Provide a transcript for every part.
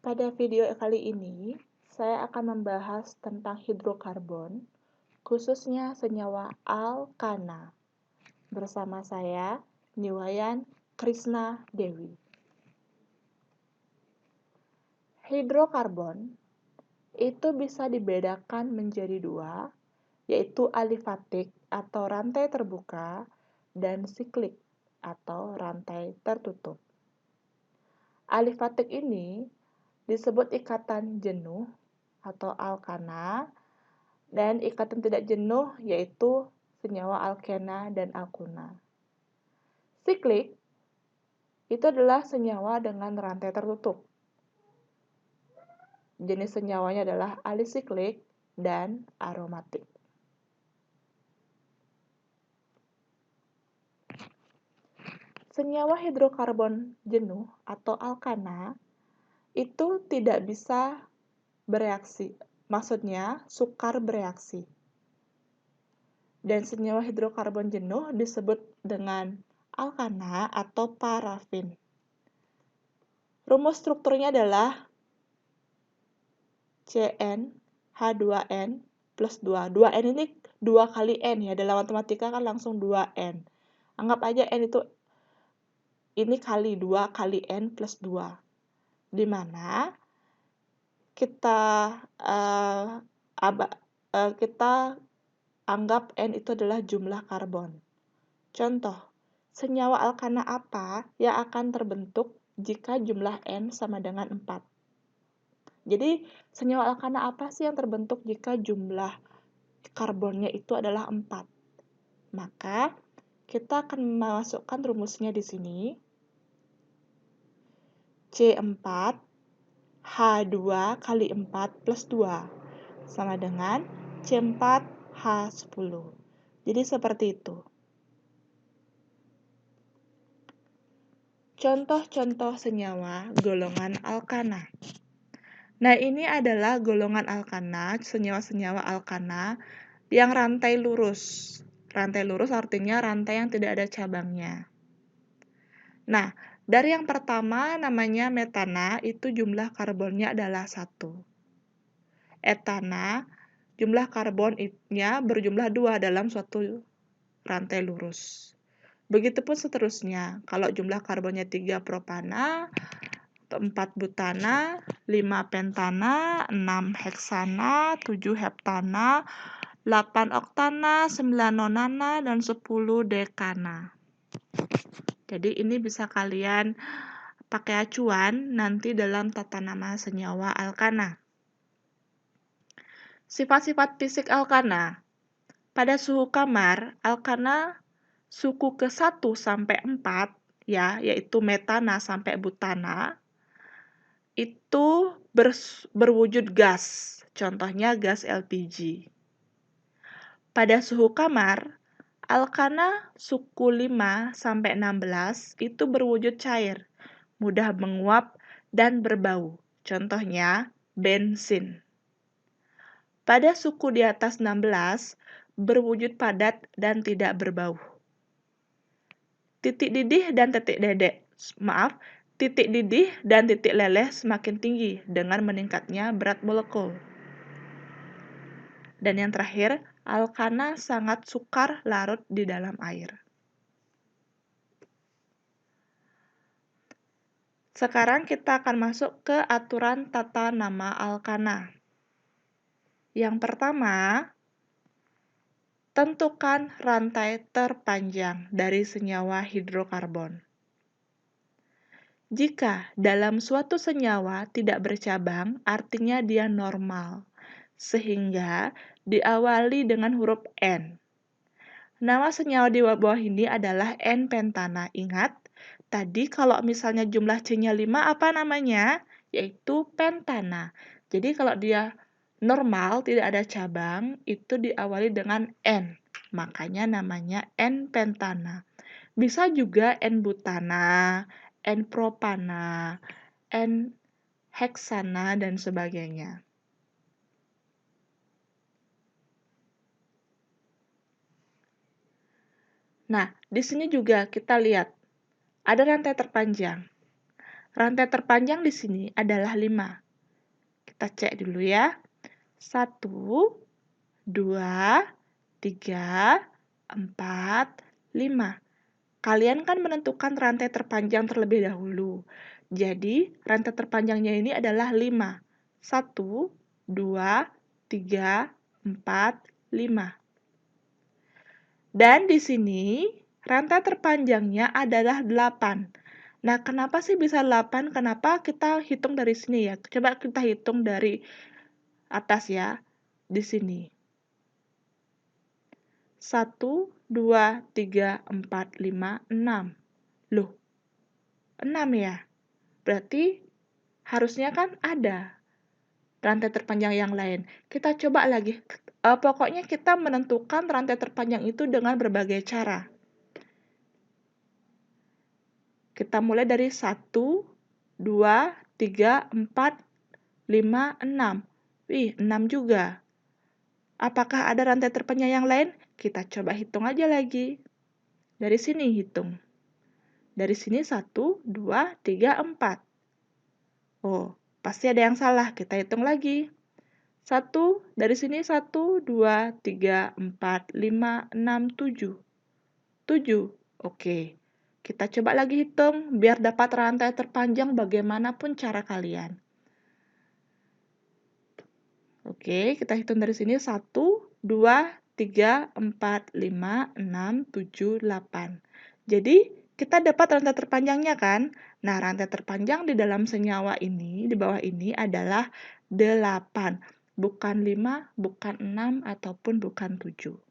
Pada video kali ini, saya akan membahas tentang hidrokarbon, khususnya senyawa alkana. Bersama saya, Niwayan Krisna Dewi. Hidrokarbon itu bisa dibedakan menjadi dua, yaitu alifatik atau rantai terbuka dan siklik atau rantai tertutup. Alifatik ini disebut ikatan jenuh atau alkana, dan ikatan tidak jenuh yaitu senyawa alkena dan alkuna. Siklik itu adalah senyawa dengan rantai tertutup. Jenis senyawanya adalah alisiklik dan aromatik. Senyawa hidrokarbon jenuh atau alkana itu tidak bisa bereaksi, maksudnya sukar bereaksi. Dan senyawa hidrokarbon jenuh disebut dengan alkana atau parafin. Rumus strukturnya adalah Cn H2n plus 2. 2n ini 2 kali n ya, dalam matematika kan langsung 2n. Anggap aja n itu ini kali 2 kali n plus 2. Di mana kita anggap n itu adalah jumlah karbon. Contoh, senyawa alkana apa yang akan terbentuk jika jumlah n sama dengan 4? Jadi, senyawa alkana apa sih yang terbentuk jika jumlah karbonnya itu adalah 4? Maka, kita akan memasukkan rumusnya di sini. C4 H2 kali 4 plus 2 sama dengan C4 H10. Jadi seperti itu. Contoh-contoh senyawa golongan alkana. Nah, ini adalah golongan alkana, senyawa-senyawa alkana yang rantai lurus. Rantai lurus artinya rantai yang tidak ada cabangnya. Nah, dari yang pertama namanya metana, itu jumlah karbonnya adalah 1. Etana, jumlah karbonnya berjumlah 2 dalam suatu rantai lurus. Begitupun seterusnya, kalau jumlah karbonnya 3 propana, 4 butana, 5 pentana, 6 heksana, 7 heptana, 8 oktana, 9 nonana, dan 10 dekana. Jadi ini bisa kalian pakai acuan nanti dalam tata nama senyawa alkana. Sifat-sifat fisik alkana. Pada suhu kamar, alkana suku ke-1 sampai 4, ya, yaitu metana sampai butana, itu berwujud gas, contohnya gas LPG. Pada suhu kamar, alkana suku 5 sampai 16 itu berwujud cair, mudah menguap dan berbau, contohnya bensin. Pada suku di atas 16, berwujud padat dan tidak berbau. Titik didih dan titik leleh semakin tinggi dengan meningkatnya berat molekul. Dan yang terakhir, alkana sangat sukar larut di dalam air. Sekarang kita akan masuk ke aturan tata nama alkana. Yang pertama, tentukan rantai terpanjang dari senyawa hidrokarbon. Jika dalam suatu senyawa tidak bercabang, artinya dia normal, sehingga diawali dengan huruf N. Nama senyawa di bawah ini adalah N-pentana. Ingat, tadi kalau misalnya jumlah C-nya 5, apa namanya? Yaitu pentana. Jadi kalau dia normal, tidak ada cabang, itu diawali dengan N. Makanya namanya N-pentana. Bisa juga N-butana, N-propana, N-heksana, dan sebagainya. Nah, di sini juga kita lihat ada rantai terpanjang. rantai terpanjang di sini adalah 5. Kita cek dulu ya. 1, 2, 3, 4, 5. Kalian kan menentukan rantai terpanjang terlebih dahulu. Jadi, rantai terpanjangnya ini adalah 5. 1, 2, 3, 4, 5. Dan di sini, rantai terpanjangnya adalah 8. Nah, kenapa sih bisa 8? Kenapa kita hitung dari sini ya? Coba kita hitung dari atas ya, di sini. 1, 2, 3, 4, 5, 6. Loh, 6 ya? Berarti harusnya kan ada rantai terpanjang yang lain. Kita coba lagi. Pokoknya kita menentukan rantai terpanjang itu dengan berbagai cara. Kita mulai dari 1, 2, 3, 4, 5, 6. Wih, 6 juga. Apakah ada rantai terpanjang yang lain? Kita coba hitung aja lagi. Dari sini hitung. Dari sini 1, 2, 3, 4. Oh, pasti ada yang salah. Kita hitung lagi. 1, dari sini 1, 2, 3, 4, 5, 6, 7. 7. Oke. Kita coba lagi hitung biar dapat rantai terpanjang bagaimanapun cara kalian. Oke, kita hitung dari sini 1, 2, 3, 4, 5, 6, 7, 8. Jadi, kita dapat rantai terpanjangnya kan? Nah, rantai terpanjang di dalam senyawa ini, di bawah ini adalah 8. Bukan 5, bukan 6, ataupun bukan 7.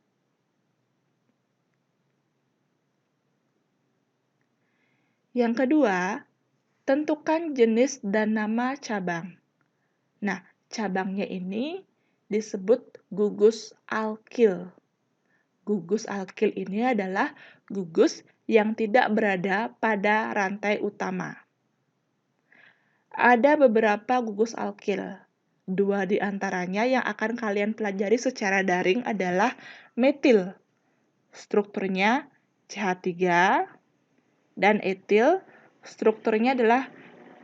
Yang kedua, tentukan jenis dan nama cabang. Nah, cabangnya ini disebut gugus alkil. Gugus alkil ini adalah gugus yang tidak berada pada rantai utama. Ada beberapa gugus alkil. 2 di antaranya yang akan kalian pelajari secara daring adalah metil. Strukturnya CH3 dan etil. Strukturnya adalah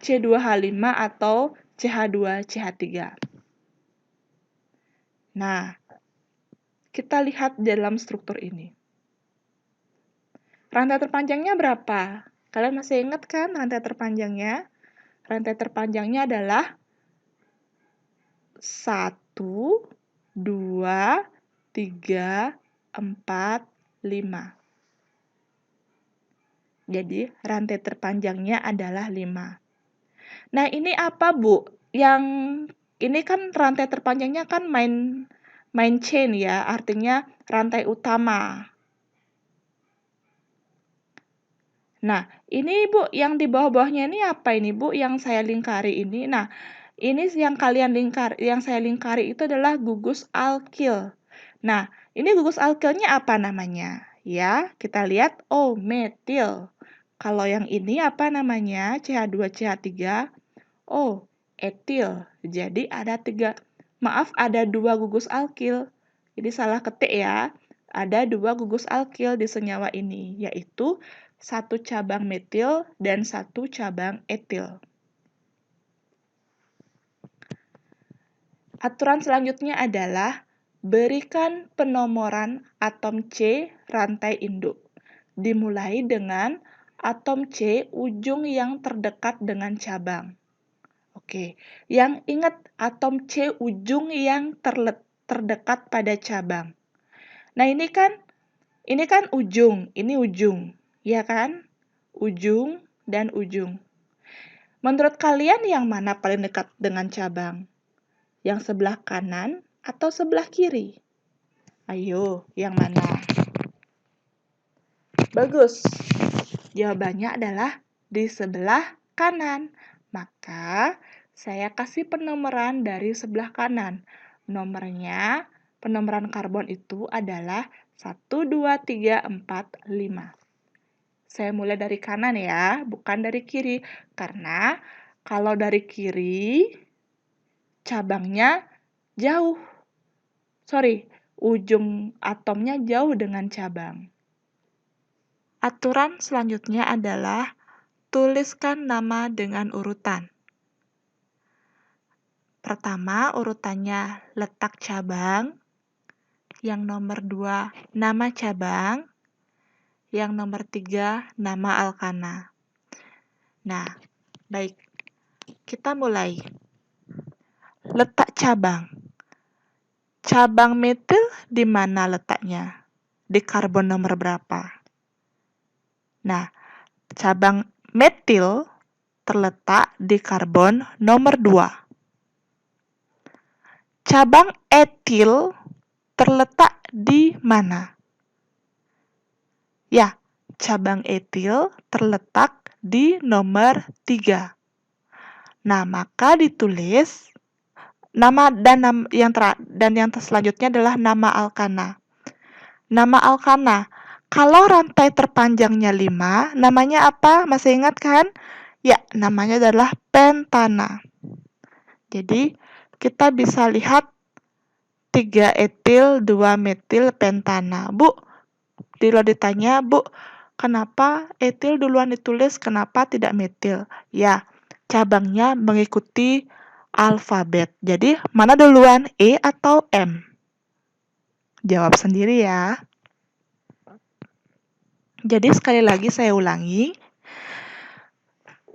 C2H5 atau CH2CH3. Nah, kita lihat dalam struktur ini. Rantai terpanjangnya berapa? Kalian masih ingat kan rantai terpanjangnya? Rantai terpanjangnya adalah 1, 2, 3, 4, 5. Jadi, rantai terpanjangnya adalah 5. Nah, ini apa, Bu? Yang ini kan rantai terpanjangnya kan main chain ya, artinya rantai utama. Nah, ini Bu, yang di bawah-bawahnya ini apa ini Bu, yang saya lingkari ini? Nah, ini yang saya lingkari itu adalah gugus alkil. Nah, ini gugus alkilnya apa namanya? Ya, kita lihat, oh, metil. Kalau yang ini apa namanya? CH2CH3. Oh, etil. Jadi ada 2 gugus alkil. Jadi salah ketik ya. Ada 2 gugus alkil di senyawa ini, yaitu 1 cabang metil dan 1 cabang etil. Aturan selanjutnya adalah berikan penomoran atom C rantai induk. Dimulai dengan atom C ujung yang terdekat dengan cabang. Oke, yang ingat atom C ujung yang terdekat pada cabang. Nah, ini kan ujung, ini ujung, ya kan? Ujung dan ujung. Menurut kalian yang mana paling dekat dengan cabang? Yang sebelah kanan atau sebelah kiri? Ayo, yang mana? Bagus. Jawabannya adalah di sebelah kanan. Maka, saya kasih penomoran dari sebelah kanan. Penomoran karbon itu adalah 1, 2, 3, 4, 5. Saya mulai dari kanan ya, bukan dari kiri. Karena kalau dari kiri, cabangnya jauh. Ujung atomnya jauh dengan cabang. Aturan selanjutnya adalah tuliskan nama dengan urutan. Pertama, urutannya letak cabang. Yang nomor 2, nama cabang. Yang nomor 3, nama alkana. Nah, baik. Kita mulai. Letak cabang. Cabang metil di mana letaknya? Di karbon nomor berapa? Nah, cabang metil terletak di karbon nomor 2. Cabang etil terletak di mana? Ya, cabang etil terletak di nomor 3. Nah, maka ditulis nama dan yang selanjutnya adalah nama alkana. Nama alkana. Kalau rantai terpanjangnya 5, namanya apa? Masih ingat kan? Ya, namanya adalah pentana. Jadi, kita bisa lihat 3 etil, 2 metil pentana. Bu, kalau ditanya, Bu, kenapa etil duluan ditulis, kenapa tidak metil? Ya, cabangnya mengikuti alfabet. Jadi, mana duluan, E atau M? Jawab sendiri ya. Jadi, sekali lagi saya ulangi.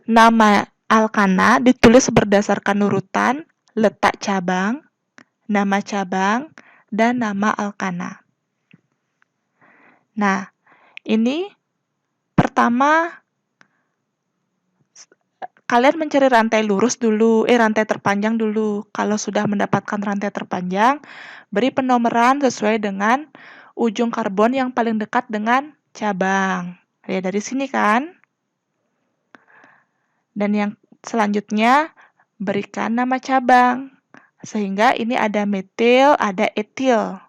Nama alkana ditulis berdasarkan urutan, letak cabang, nama cabang, dan nama alkana. Nah, ini pertama kalian mencari rantai lurus dulu, rantai terpanjang dulu. Kalau sudah mendapatkan rantai terpanjang, beri penomoran sesuai dengan ujung karbon yang paling dekat dengan cabang. Ya, dari sini kan. Dan yang selanjutnya, berikan nama cabang. Sehingga ini ada metil, ada etil.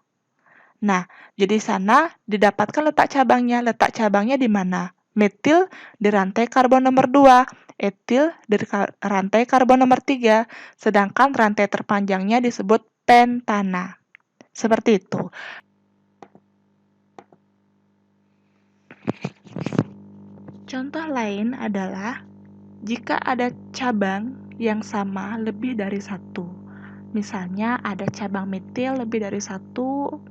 Nah, jadi sana didapatkan letak cabangnya. Letak cabangnya di mana? Metil di rantai karbon nomor 2. Etil di rantai karbon nomor 3, sedangkan rantai terpanjangnya disebut pentana. Seperti itu. Contoh lain adalah jika ada cabang yang sama lebih dari 1. Misalnya ada cabang metil lebih dari 1,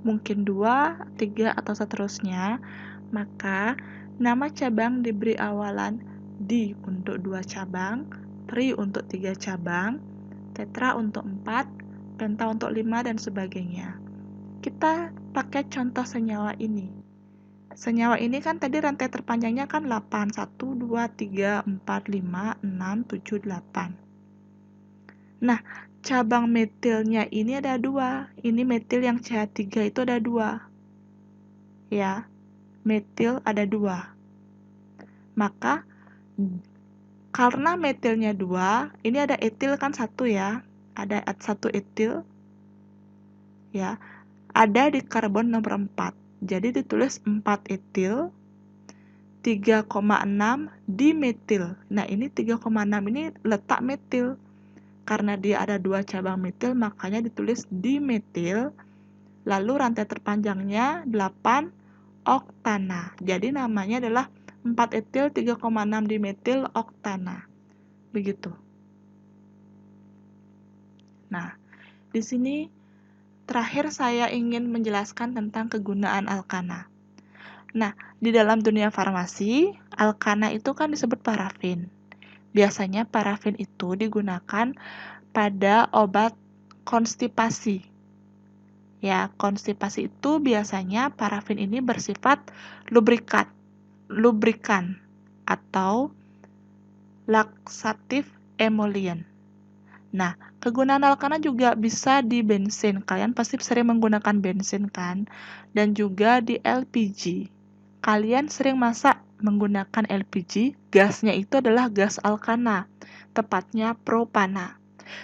mungkin 2, 3, atau seterusnya, maka nama cabang diberi awalan di untuk 2 cabang, tri untuk 3 cabang, tetra untuk 4, penta untuk 5, dan sebagainya. Kita pakai contoh senyawa ini. Senyawa ini kan tadi rantai terpanjangnya kan 8, 1, 2, 3, 4, 5, 6, 7, 8. Nah, cabang metilnya ini ada 2. Ini metil yang CH3 itu ada 2. Ya, metil ada 2. Maka karena metilnya 2, ini ada etil kan 1 ya. Ada 1 etil. Ya, ada di karbon nomor 4. Jadi ditulis 4 etil, 3,6 dimetil. Nah, ini 3,6 ini letak metil. Karena dia ada 2 cabang metil, makanya ditulis dimetil. Lalu rantai terpanjangnya 8 oktana. Jadi namanya adalah 4 etil 3,6 dimetil oktana. Begitu. Nah, di sini terakhir saya ingin menjelaskan tentang kegunaan alkana. Nah, di dalam dunia farmasi, alkana itu kan disebut parafin. Biasanya parafin itu digunakan pada obat konstipasi. Ya, konstipasi itu biasanya parafin ini bersifat lubrikan atau laksatif emollient. Nah, kegunaan alkana juga bisa di bensin. Kalian pasti sering menggunakan bensin kan? Dan juga di LPG. Kalian sering masak menggunakan LPG, gasnya itu adalah gas alkana, tepatnya propana.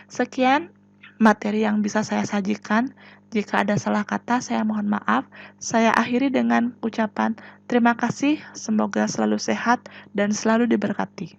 Sekian materi yang bisa saya sajikan. Jika ada salah kata, saya mohon maaf. Saya akhiri dengan ucapan terima kasih, semoga selalu sehat dan selalu diberkati.